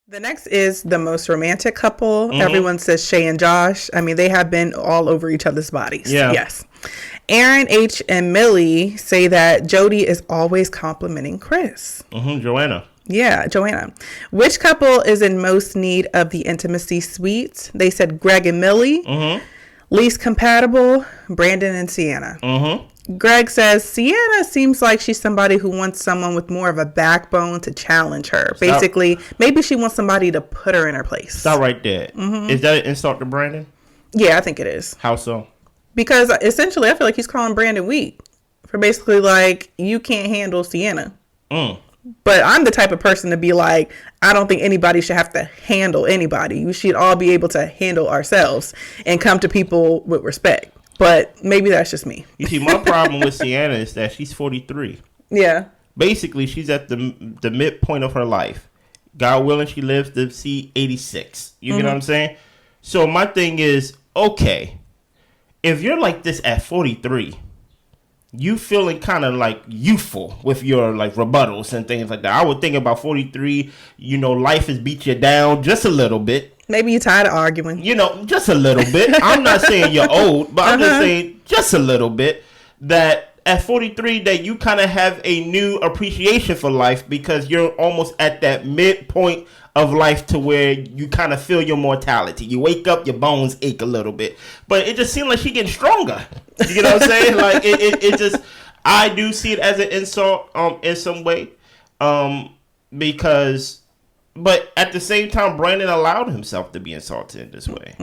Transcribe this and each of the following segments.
The next is the most romantic couple. Mm-hmm. Everyone says Shay and Josh. I mean, they have been all over each other's bodies. Yeah. Yes. Aaron H. and Millie say that Jody is always complimenting Chris. JoAnna. Yeah, JoAnna. Which couple is in most need of the intimacy suite? They said Greg and Millie. Least compatible, Brandan and Sienna. Greg says Sienna seems like she's somebody who wants someone with more of a backbone to challenge her. Basically, maybe she wants somebody to put her in her place. Stop right there. Is that an insult to Brandan? Yeah, I think it is. How so? Because essentially, I feel like he's calling Brandan weak for basically like, you can't handle Sienna. But I'm the type of person to be like, I don't think anybody should have to handle anybody. We should all be able to handle ourselves and come to people with respect. But maybe that's just me. You see, my problem with Sienna is that she's 43. Yeah. Basically, she's at the midpoint of her life. God willing, she lives to see 86. You get what I'm saying? So my thing is, okay, if you're like this at 43, you feeling kind of like youthful with your like rebuttals and things like that. I would think about 43, life has beat you down just a little bit. Maybe you're tired of arguing. Just a little bit. I'm not saying you're old, but I'm just saying just a little bit that at 43 that you kind of have a new appreciation for life because you're almost at that midpoint of life to where you kind of feel your mortality. You wake up, your bones ache a little bit. But it just seems like she's getting stronger. You know what I'm saying? Like it just, I do see it as an insult in some way because... But at the same time, Brandan allowed himself to be insulted in this way.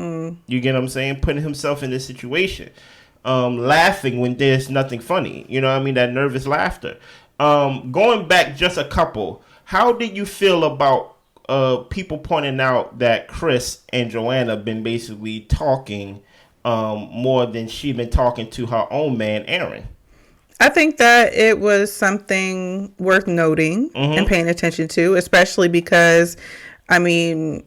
You get what I'm saying? Putting himself in this situation. Laughing when there's nothing funny. You know what I mean? That nervous laughter. Going back just a couple, how did you feel about people pointing out that Chris and JoAnna been basically talking more than she been talking to her own man, Aaron? I think that it was something worth noting and paying attention to, especially because, I mean,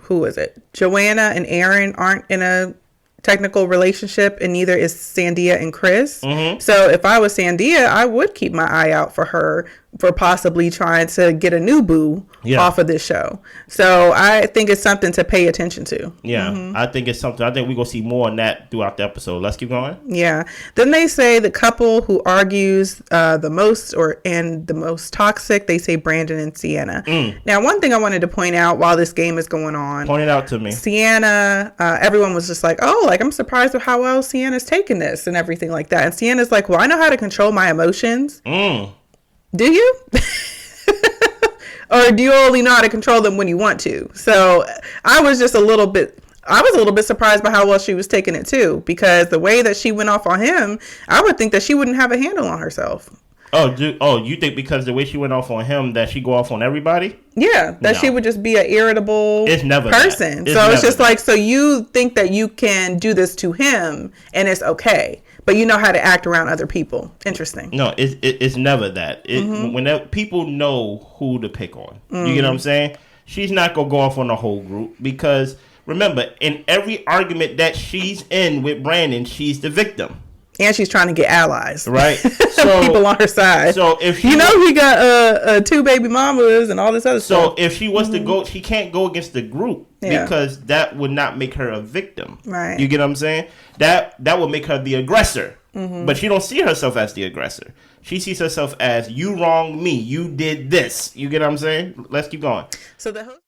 who is it? JoAnna and Aaron aren't in a technical relationship, and neither is Sandia and Chris. So if I was Sandia, I would keep my eye out for her for possibly trying to get a new boo off of this show. So I think it's something to pay attention to. Yeah, I think it's something. I think we're going to see more on that throughout the episode. Let's keep going. Yeah. Then they say the couple who argues the most and the most toxic, they say Brandan and Sienna. Now, one thing I wanted to point out while this game is going on. Point it out to me. Sienna, everyone was just like, oh, like I'm surprised with how well Sienna's taking this and everything like that. And Sienna's like, well, I know how to control my emotions. Do you? Or do you only know how to control them when you want to? So I was a little bit surprised by how well she was taking it too, because the way that she went off on him, I would think that she wouldn't have a handle on herself. You think because the way she went off on him that she go off on everybody? Yeah, that she would just be an irritable person. So it's just like, so you think that you can do this to him and it's okay, but you know how to act around other people. Interesting. No, it's never that. When people know who to pick on. You get what I'm saying? She's not going to go off on the whole group because, remember, in every argument that she's in with Brandan, she's the victim. And she's trying to get allies. Right. So people on her side. So if he got 2 baby mamas and all this other stuff. So if she was to go, she can't go against the group because that would not make her a victim. Right. You get what I'm saying? That would make her the aggressor. But she don't see herself as the aggressor. She sees herself as, you wronged me. You did this. You get what I'm saying? Let's keep going. So the host